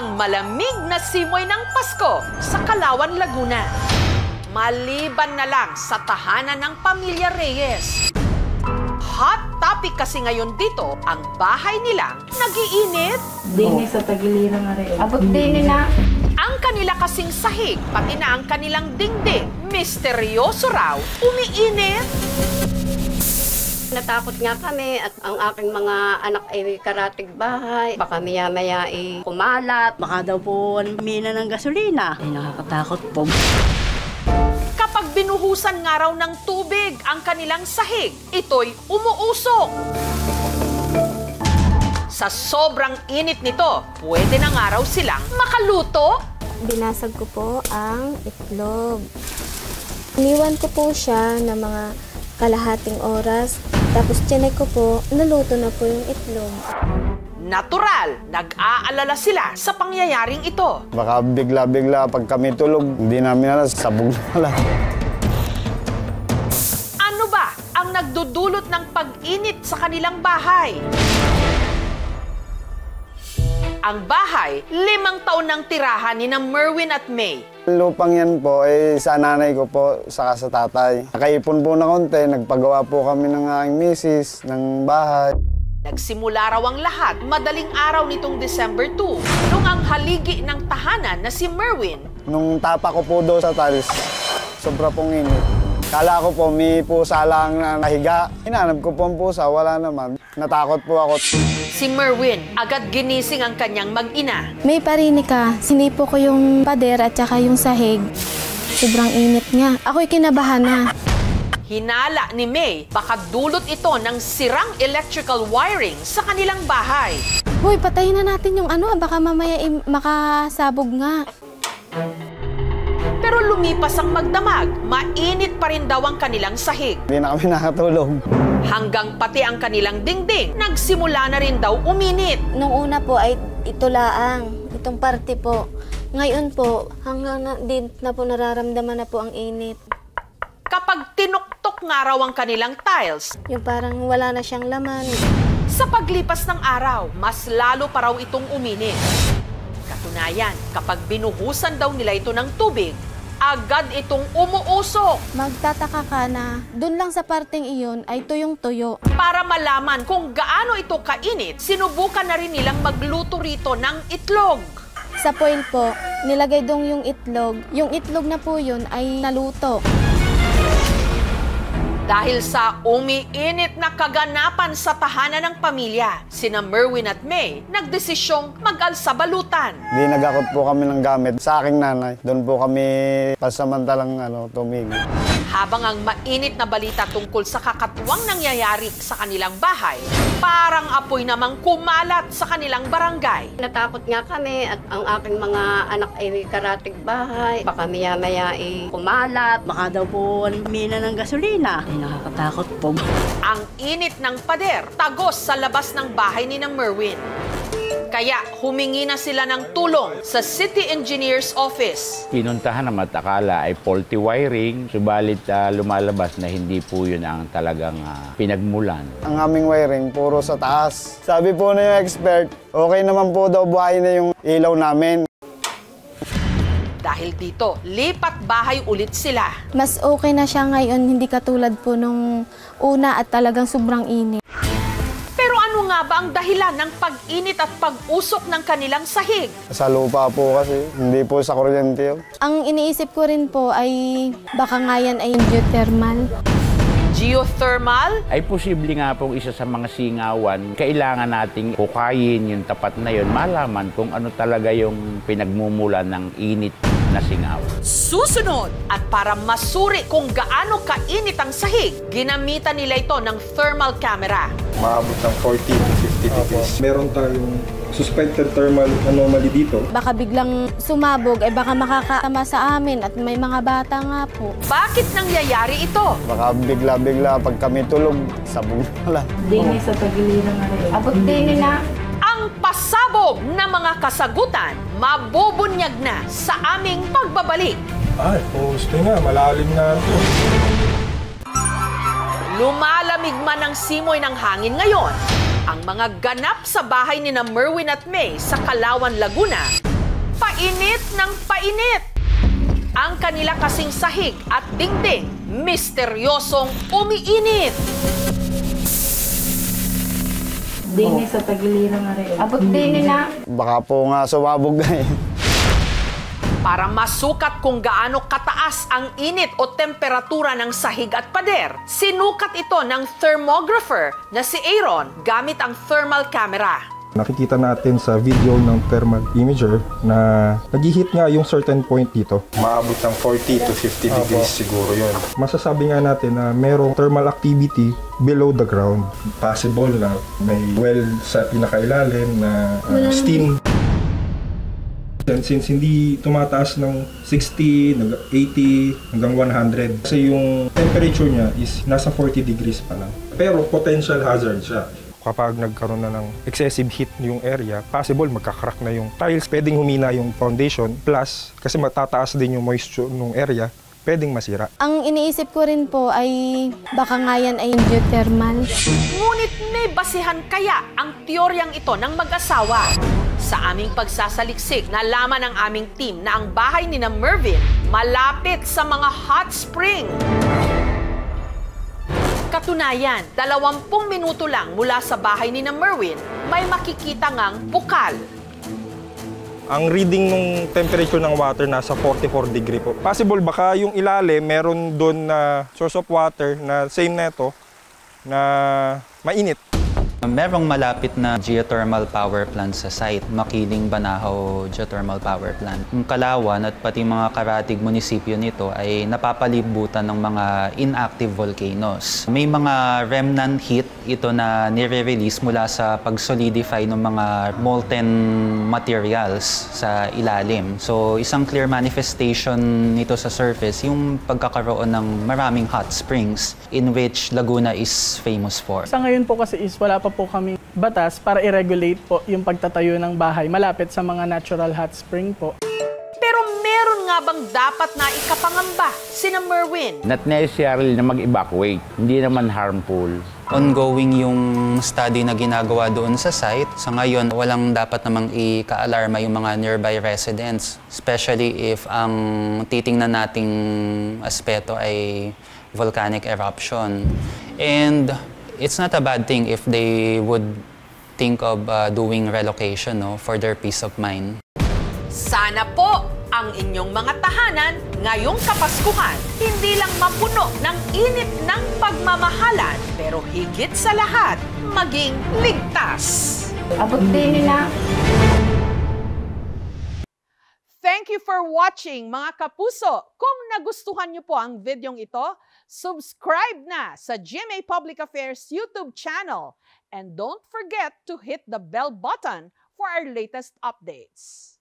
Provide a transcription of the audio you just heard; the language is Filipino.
ang malamig na simoy ng Pasko sa Kalawan, Laguna. Maliban na lang sa tahanan ng pamilya Reyes. Hot topic kasi ngayon dito ang bahay nilang nag-iinit. Dini sa tagiliran nga rin. Abot din na. Ang kanila kasing sahig, pati na ang kanilang dingding, misteryoso raw, umiinit. Natakot nga kami at ang aking mga anak ay karatig bahay. Baka maya-maya ay kumalat. Baka daw po mina ng gasolina. Ay nakakatakot po. Kapag binuhusan nga raw ng tubig ang kanilang sahig, ito'y umuusok. Sa sobrang init nito, pwede na nga raw silang makaluto. Binasag ko po ang itlog. Iniwan ko po siya ng mga kalahating oras. Tapos tiyanek ko po, naluto na po yung itlog. Natural, nag-aalala sila sa pangyayaring ito. Baka bigla-bigla pag kami tulog, hindi namin alam, sabog na lang. Ano ba ang nagdudulot ng pag-init sa kanilang bahay? Ang bahay, 5 taon ng tirahan ni na Merwin at May. Lupang yan po, sa nanay ko po, saka sa tatay. Nakaipon po na konti, nagpagawa po kami ng aking misis, ng bahay. Nagsimula raw ang lahat madaling araw nitong December 2, nung ang haligi ng tahanan na si Merwin. Nung tapa ko po doon sa tiles, sobra pong init. Kala ko po may pusa lang na nahiga. Hinanap ko po ang pusa, wala naman. Natakot po ako. Si Merwin, agad ginising ang kanyang mag-ina. May parinig ka, sinipo ko yung pader at saka yung sahig. Sobrang init nga. Ako'y kinabahan na. Hinala ni May, baka dulot ito ng sirang electrical wiring sa kanilang bahay. Hoy, patayin na natin yung baka mamaya makasabog nga. Pero lumipas ang magdamag, mainit pa rin daw ang kanilang sahig. Hindi na kami nakatulog. Hanggang pati ang kanilang dingding, nagsimula na rin daw uminit. Nung una po ay ito laang, itong parte po. Ngayon po, hanggang din na po nararamdaman na po ang init. Kapag tinuktok nga raw ang kanilang tiles, Yung parang wala na siyang laman. sa paglipas ng araw, mas lalo pa raw itong uminit. Katunayan, kapag binuhusan daw nila ito ng tubig, agad itong umuusok. Magtataka ka na, dun lang sa parteng iyon ay tuyong-tuyo. Para malaman kung gaano ito kainit, sinubukan na rin nilang magluto rito ng itlog. Sa foil po, nilagay dong yung itlog. Yung itlog na po yun ay naluto. Dahil sa umiinit na kaganapan sa tahanan ng pamilya, sina Merwin at May nagdesisyong mag-alsa balutan. Di nagakot po kami ng gamit sa aking nanay. Doon po kami pasamantalang tumigil. Habang ang mainit na balita tungkol sa kakatuwang nangyayari sa kanilang bahay, parang apoy namang kumalat sa kanilang barangay. Natakot nga kami at ang aking mga anak ay karatig bahay. Baka maya-maya ay kumalat. Baka daw po mina ng gasolina. Ay nakakatakot po. Ang init ng pader, tagos sa labas ng bahay ni na Merwin. Kaya humingi na sila ng tulong sa City Engineer's Office. Pinuntahan naman at akala ay faulty wiring, subalit lumalabas na hindi po yun ang talagang pinagmulan. Ang aming wiring, puro sa taas. Sabi po na yung expert, okay naman po daw buhay na yung ilaw namin. Dahil dito, lipat bahay ulit sila. Mas okay na siya ngayon, hindi katulad po nung una at talagang sobrang init. Pero ano nga ba ang dahilan ng pag-init at pag-usok ng kanilang sahig? Sa lupa po kasi, hindi po sa kuryente yun. Ang iniisip ko rin po ay baka nga yan ay geothermal. Geothermal? Ay posible nga pong isa sa mga singawan, kailangan nating hukayin yung tapat na yun, malaman kung ano talaga yung pinagmumulan ng init na singawan. Susunod! At para masuri kung gaano kainit ang sahig, ginamitan nila ito ng thermal camera. Maabot ng 40 to 50 degrees. Meron tayong suspected thermal anomaly dito. Baka biglang sumabog, ay baka makakasama sa amin at may mga bata nga po. Bakit nangyayari ito? Baka bigla-bigla pag kami tulog, sabog na lang. Dini sa tagiliran nga rin. Abot din na. Ang pasabog na mga kasagutan, mabubunyag na sa aming pagbabalik. Ay, gusto nga, malalim na ito. Lumalamig man ang simoy ng hangin ngayon, Ang mga ganap sa bahay ni na Merwin at May sa Kalawan, Laguna, painit ng painit. Ang kanila kasing sahig at dingding, misteryosong umiinit. Dini sa tagiliran nga rin. Abot din na. Baka po nga sumabog na eh. Para masukat kung gaano kataas ang init o temperatura ng sahig at pader, sinukat ito ng thermographer na si Aaron gamit ang thermal camera. Nakikita natin sa video ng thermal imager na nag-hit nga yung certain point dito. Maabot ng 40 to 50 degrees siguro yun. Masasabi nga natin na merong thermal activity below the ground. Possible na may well sa pinakailalim na steam. And since hindi tumataas ng 60, 80 hanggang 100, kasi yung temperature niya is nasa 40 degrees pa lang. Pero potential hazard siya. Kapag nagkaroon na ng excessive heat yung area, possible magkakrak na yung tiles, pwedeng humina yung foundation, plus kasi matataas din yung moisture ng area, pwedeng masira. Ang iniisip ko rin po ay baka nga yan ay geothermal. Ngunit may basihan kaya ang teoryang ito ng mag-asawa? Sa aming pagsasaliksik, nalaman ng aming team na ang bahay ni na Mervin malapit sa mga hot spring. Katunayan, 20 minuto lang mula sa bahay ni na Merwin, may makikita ngang bukal. Ang reading ng temperature ng water nasa 44 degree po. Possible baka yung ilalim meron doon na source of water na same neto na mainit. Merong malapit na geothermal power plant sa site, Makiling Banahaw Geothermal Power Plant. Yung Kalawan at pati mga karatig munisipyo nito ay napapalibutan ng mga inactive volcanoes. May mga remnant heat ito na nire-release mula sa pag-solidify ng mga molten materials sa ilalim. So isang clear manifestation nito sa surface yung pagkakaroon ng maraming hot springs in which Laguna is famous for. Sa ngayon po kasi is wala pa po kami batas para i-regulate po yung pagtatayo ng bahay malapit sa mga natural hot spring po. Pero meron nga bang dapat na ikapangamba sina Merwin? Not necessarily na mag-evacuate. Hindi naman harmful. Ongoing yung study na ginagawa doon sa site. Sa ngayon, walang dapat namang ika-alarma yung mga nearby residents. Especially if ang titingnan nating aspeto ay volcanic eruption. And it's not a bad thing if they would think of doing relocation, no, for their peace of mind. Sana po ang inyong mga tahanan ngayong Kapaskuhan hindi lang mapuno ng init ng pagmamahalan, pero higit sa lahat, maging ligtas. Abot din na. Thank you for watching, mga kapuso. Kung nagustuhan niyo po ang videong ito, subscribe na sa GMA Public Affairs YouTube channel. And don't forget to hit the bell button for our latest updates.